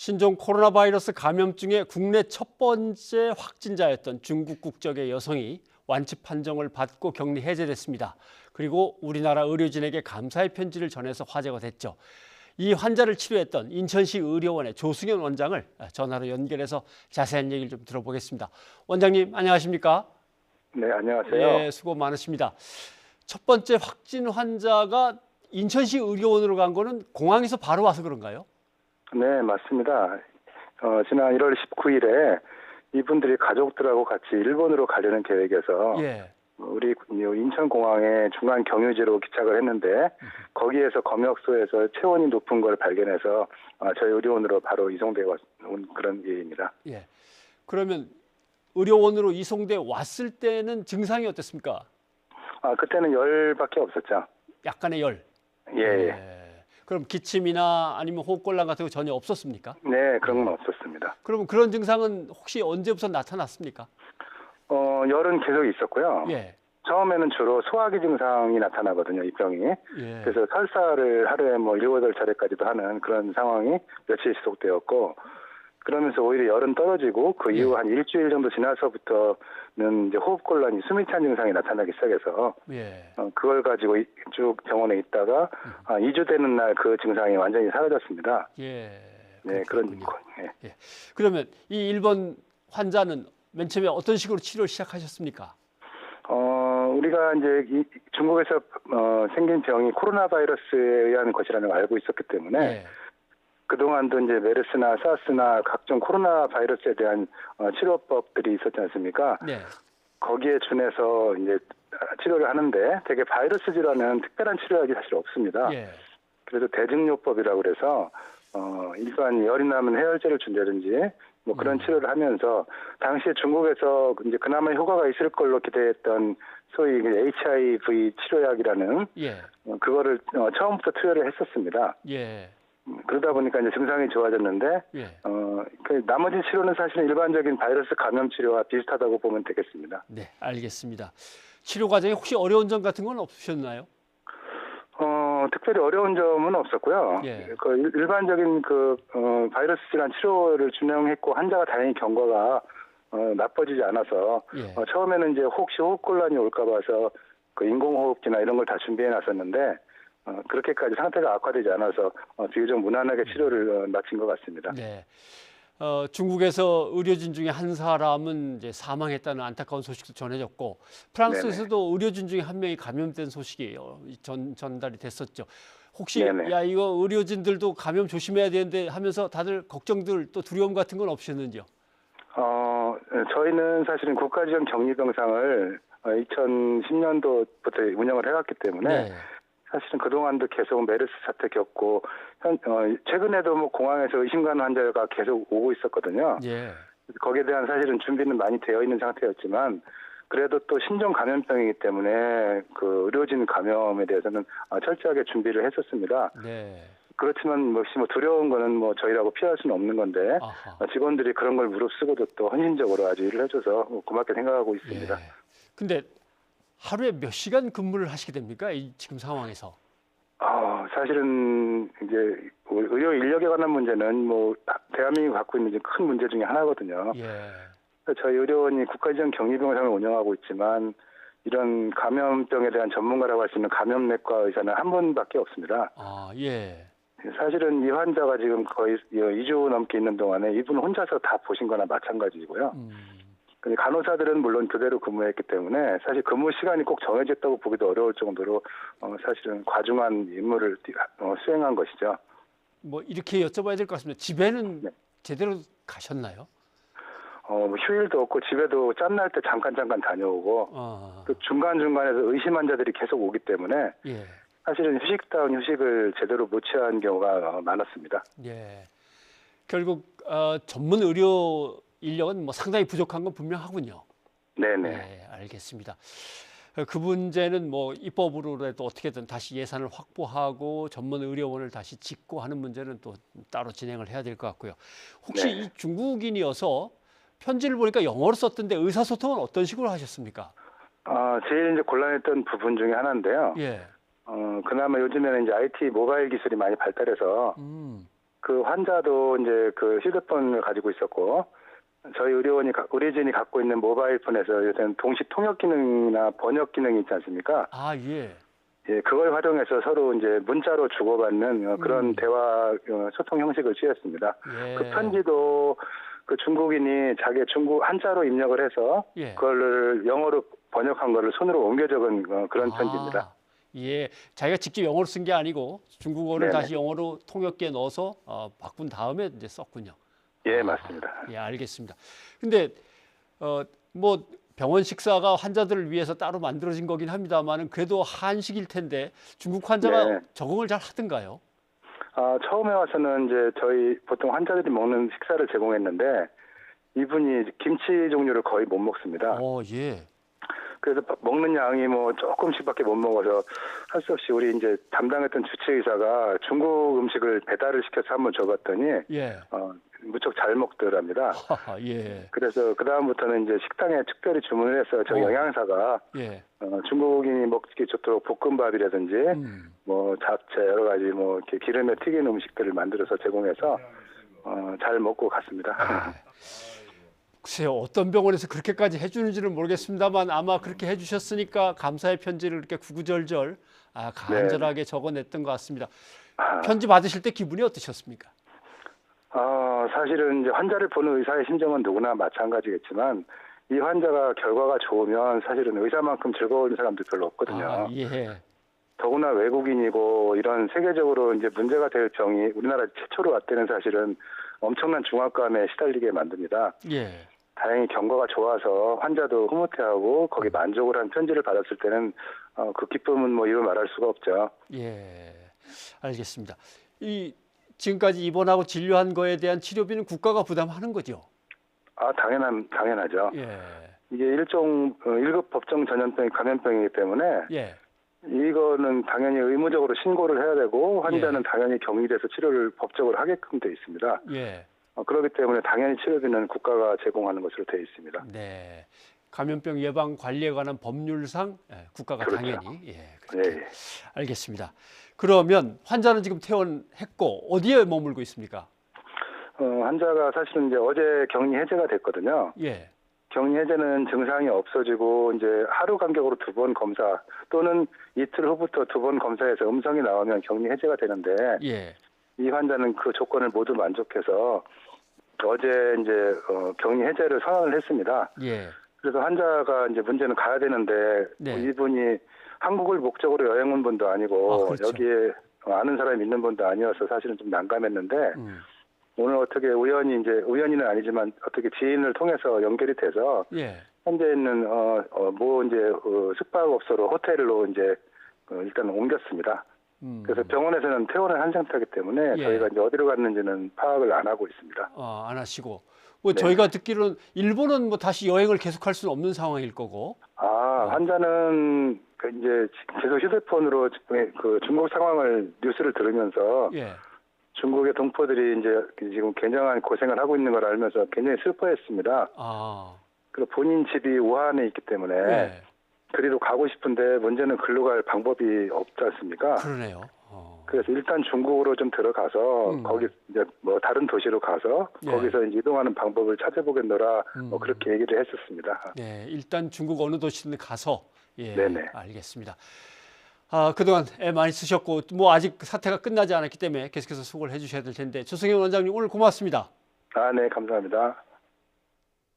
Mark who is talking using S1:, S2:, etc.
S1: 신종 코로나 바이러스 감염증의 국내 첫 번째 확진자였던 중국 국적의 여성이 완치 판정을 받고 격리 해제됐습니다. 그리고 우리나라 의료진에게 감사의 편지를 전해서 화제가 됐죠. 이 환자를 치료했던 인천시 의료원의 조승현 원장을 전화로 연결해서 자세한 얘기를 좀 들어보겠습니다. 원장님 안녕하십니까?
S2: 네, 안녕하세요.
S1: 예, 수고 많으십니다. 첫 번째 확진 환자가 인천시 의료원으로 간 거는 공항에서 바로 와서 그런가요?
S2: 네, 맞습니다. 지난 1월 19일에 이분들이 가족들하고 같이 일본으로 가려는 계획에서
S1: 예.
S2: 우리 인천공항에 중간 경유지로 기착을 했는데 거기에서 검역소에서 체온이 높은 걸 발견해서 저희 의료원으로 바로 이송되어 온 그런 예입니다.
S1: 예. 그러면 의료원으로 이송돼 왔을 때는 증상이 어땠습니까?
S2: 그때는 열밖에 없었죠.
S1: 약간의 열.
S2: 예.
S1: 예. 그럼 기침이나 아니면 호흡곤란 같은 거 전혀 없었습니까?
S2: 네, 그런 건 없었습니다.
S1: 그러면 그런 증상은 혹시 언제부터 나타났습니까?
S2: 열은 계속 있었고요.
S1: 예.
S2: 처음에는 주로 소화기 증상이 나타나거든요, 이 병이.
S1: 예.
S2: 그래서 설사를 하루에 7, 8차례까지도 하는 그런 상황이 며칠 지속되었고, 그러면서 오히려 열은 떨어지고, 그 이후 한 일주일 정도 지나서부터는 이제 호흡곤란이 숨이 찬 증상이 나타나기 시작해서,
S1: 예.
S2: 그걸 가지고 쭉 병원에 있다가, 2주 되는 날 그 증상이 완전히 사라졌습니다.
S1: 예.
S2: 네,
S1: 그렇군요.
S2: 예.
S1: 예. 그러면 이 일본 환자는 맨 처음에 어떤 식으로 치료를 시작하셨습니까?
S2: 우리가 이제 중국에서 생긴 병이 코로나 바이러스에 의한 것이라는 걸 알고 있었기 때문에
S1: 예.
S2: 그동안도 이제 메르스나 사스나 각종 코로나 바이러스에 대한 치료법들이 있었지 않습니까?
S1: 네.
S2: 거기에 준해서 이제 치료를 하는데 되게 바이러스 질환은 특별한 치료약이 사실 없습니다.
S1: 예.
S2: 그래서 대증요법이라고 그래서 일반 열이 나면 해열제를 준다든지 뭐 그런 치료를 하면서 당시에 중국에서 이제 그나마 효과가 있을 걸로 기대했던 소위 HIV 치료약이라는
S1: 예.
S2: 그거를 처음부터 투여를 했었습니다.
S1: 예.
S2: 그러다 보니까 이제 증상이 좋아졌는데
S1: 예.
S2: 그 나머지 치료는 사실은 일반적인 바이러스 감염 치료와 비슷하다고 보면 되겠습니다.
S1: 네, 알겠습니다. 치료 과정에 혹시 어려운 점 같은 건 없으셨나요?
S2: 특별히 어려운 점은 없었고요.
S1: 예.
S2: 그 일반적인 그 바이러스 질환 치료를 준행했고 환자가 다행히 경과가 나빠지지 않아서
S1: 예.
S2: 처음에는 이제 혹시 호흡곤란이 올까 봐서 그 인공호흡기나 이런 걸 다 준비해 놨었는데 그렇게까지 상태가 악화되지 않아서 비교적 무난하게 치료를 마친 것 같습니다.
S1: 네. 중국에서 의료진 중에 한 사람은 이제 사망했다는 안타까운 소식도 전해졌고 프랑스에서도 의료진 중에 한 명이 감염된 소식이 전달이 됐었죠. 혹시
S2: 네네.
S1: 야 이거 의료진들도 감염 조심해야 되는데 하면서 다들 걱정들 또 두려움 같은 건 없으셨는지요?
S2: 저희는 사실은 국가지원 격리병상을 2010년도부터 운영을 해왔기 때문에
S1: 네.
S2: 사실은 그동안도 계속 메르스 사태 겪고 최근에도 뭐 공항에서 의심가는 환자가 계속 오고 있었거든요.
S1: 예.
S2: 거기에 대한 사실은 준비는 많이 되어 있는 상태였지만 그래도 또 신종 감염병이기 때문에 그 의료진 감염에 대해서는 철저하게 준비를 했었습니다.
S1: 네.
S2: 그렇지만 역시 뭐 두려운 거는 뭐 저희라고 피할 수는 없는 건데
S1: 아하.
S2: 직원들이 그런 걸 무릅쓰고도 또 헌신적으로 아주 일을 해줘서 고맙게 생각하고 있습니다.
S1: 예. 근데 하루에 몇 시간 근무를 하시게 됩니까? 이 지금 상황에서?
S2: 사실은 이제 의료 인력에 관한 문제는 뭐 대한민국이 갖고 있는 큰 문제 중에 하나거든요.
S1: 예.
S2: 저희 의료원이 국가지원 격리병상을 운영하고 있지만 이런 감염병에 대한 전문가라고 할 수 있는 감염내과 의사는 한 분밖에 없습니다.
S1: 예.
S2: 사실은 이 환자가 지금 거의 2주 넘게 있는 동안에 이분 혼자서 다 보신 거나 마찬가지고요. 근데 간호사들은 물론 그대로 근무했기 때문에 사실 근무 시간이 꼭 정해졌다고 보기도 어려울 정도로 사실은 과중한 임무를 수행한 것이죠.
S1: 뭐 이렇게 여쭤봐야 될 것 같습니다. 집에는
S2: 네.
S1: 제대로 가셨나요?
S2: 뭐 휴일도 없고 집에도 짬날 때 잠깐 다녀오고 또 중간중간에서 의심 환자들이 계속 오기 때문에
S1: 예.
S2: 사실은 휴식다운 휴식을 제대로 못 취한 경우가 많았습니다.
S1: 예. 결국 전문 의료 인력은 뭐 상당히 부족한 건 분명하군요.
S2: 네네.
S1: 네, 알겠습니다. 그 문제는 뭐 입법으로라도 어떻게든 다시 예산을 확보하고 전문 의료원을 다시 짓고 하는 문제는 또 따로 진행을 해야 될 것 같고요. 혹시
S2: 네.
S1: 이 중국인이어서 편지를 보니까 영어로 썼던데 의사소통은 어떤 식으로 하셨습니까?
S2: 제일 이제 곤란했던 부분 중에 하나인데요.
S1: 예.
S2: 그나마 요즘에는 이제 IT 모바일 기술이 많이 발달해서 그 환자도 이제 그 휴대폰을 가지고 있었고 저희 의료진이 갖고 있는 모바일 폰에서 요새는 동시 통역 기능이나 번역 기능이 있지 않습니까?
S1: 아, 예.
S2: 예, 그걸 활용해서 서로 이제 문자로 주고받는 그런 대화 소통 형식을 취했습니다.
S1: 예.
S2: 그 편지도 그 중국인이 자기 중국 한자로 입력을 해서
S1: 예.
S2: 그걸 영어로 번역한 거를 손으로 옮겨 적은 그런 편지입니다.
S1: 예, 자기가 직접 영어로 쓴 게 아니고 중국어를
S2: 네네.
S1: 다시 영어로 통역기에 넣어서 바꾼 다음에 이제 썼군요.
S2: 예, 맞습니다.
S1: 예, 알겠습니다. 근데 뭐 병원 식사가 환자들을 위해서 따로 만들어진 거긴 합니다만은 그래도 한식일 텐데 중국 환자가
S2: 네.
S1: 적응을 잘 하던가요?
S2: 처음에 와서는 이제 저희 보통 환자들이 먹는 식사를 제공했는데 이분이 김치 종류를 거의 못 먹습니다.
S1: 예.
S2: 그래서 먹는 양이 뭐 조금씩밖에 못 먹어서 할 수 없이 우리 이제 담당했던 주치의사가 중국 음식을 배달을 시켜서 한번 줘봤더니
S1: 예.
S2: 무척 잘 먹더랍니다.
S1: 예.
S2: 그래서 그 다음부터는 이제 식당에 특별히 주문을 해서 저희 영양사가
S1: 예.
S2: 중국인이 먹기 좋도록 볶음밥이라든지 뭐 잡채 여러 가지 뭐 이렇게 기름에 튀긴 음식들을 만들어서 제공해서 잘 먹고 갔습니다.
S1: 글쎄요, 어떤 병원에서 그렇게까지 해주는지는 모르겠습니다만 아마 그렇게 해주셨으니까 감사의 편지를 이렇게 구구절절 간절하게 적어냈던 것 같습니다. 편지 받으실 때 기분이 어떠셨습니까?
S2: 사실은 이제 환자를 보는 의사의 심정은 누구나 마찬가지겠지만 이 환자가 결과가 좋으면 사실은 의사만큼 즐거운 사람도 별로 없거든요.
S1: 예.
S2: 더구나 외국인이고 이런 세계적으로 이제 문제가 될 병이 우리나라 최초로 왔다는 사실은 엄청난 중압감에 시달리게 만듭니다.
S1: 예.
S2: 다행히 경과가 좋아서 환자도 흐뭇해하고 거기 만족을 한 편지를 받았을 때는 그 기쁨은 뭐 이루 말할 수가 없죠.
S1: 예, 알겠습니다. 지금까지 입원하고 진료한 거에 대한 치료비는 국가가 부담하는 거죠?
S2: 당연하죠.
S1: 예.
S2: 이게 일종 1급 법정 전염병이 감염병이기 때문에
S1: 예.
S2: 이거는 당연히 의무적으로 신고를 해야 되고 환자는 당연히 격리돼서 치료를 법적으로 하게끔 돼 있습니다.
S1: 예.
S2: 그렇기 때문에 당연히 치료비는 국가가 제공하는 것으로 되어 있습니다.
S1: 네. 감염병 예방 관리에 관한 법률상 국가가
S2: 그렇죠.
S1: 당연히 그렇게
S2: 예.
S1: 알겠습니다. 그러면 환자는 지금 퇴원했고 어디에 머물고 있습니까?
S2: 환자가 사실은 이제 어제 격리 해제가 됐거든요.
S1: 예.
S2: 격리 해제는 증상이 없어지고 이제 하루 간격으로 2번 검사 또는 이틀 후부터 2번 검사해서 음성이 나오면 격리 해제가 되는데
S1: 예.
S2: 이 환자는 그 조건을 모두 만족해서 어제 이제 격리 해제를 선언을 했습니다.
S1: 예.
S2: 그래서 환자가 이제 문제는 가야 되는데
S1: 네.
S2: 이분이 한국을 목적으로 여행 온 분도 아니고
S1: 그렇죠.
S2: 여기에 아는 사람이 있는 분도 아니어서 사실은 좀 난감했는데 오늘 어떻게 우연히는 아니지만 어떻게 지인을 통해서 연결이 돼서
S1: 예.
S2: 현재 있는 숙박업소로 호텔로 이제 일단 옮겼습니다. 그래서 병원에서는 퇴원을 한 상태이기 때문에 저희가 이제 어디로 갔는지는 파악을 안 하고 있습니다.
S1: 안 하시고 저희가 듣기로는 일본은 뭐 다시 여행을 계속할 수는 없는 상황일 거고.
S2: 환자는 이제 계속 휴대폰으로 그 중국 상황을 뉴스를 들으면서 중국의 동포들이 이제 지금 굉장한 고생을 하고 있는 걸 알면서 굉장히 슬퍼했습니다. 그리고 본인 집이 우한에 있기 때문에 그리로 가고 싶은데 문제는 글로 갈 방법이 없지 않습니까?
S1: 그러네요.
S2: 그래서 일단 중국으로 좀 들어가서 거기 이제 뭐 다른 도시로 가서 거기서 이제 이동하는 방법을 찾아보겠노라 뭐 그렇게 얘기를 했었습니다.
S1: 네, 일단 중국 어느 도시든 가서
S2: 네네.
S1: 알겠습니다. 그동안 애 많이 쓰셨고 뭐 아직 사태가 끝나지 않았기 때문에 계속해서 수고를 해주셔야 될 텐데 조승현 원장님 오늘 고맙습니다.
S2: 네, 감사합니다.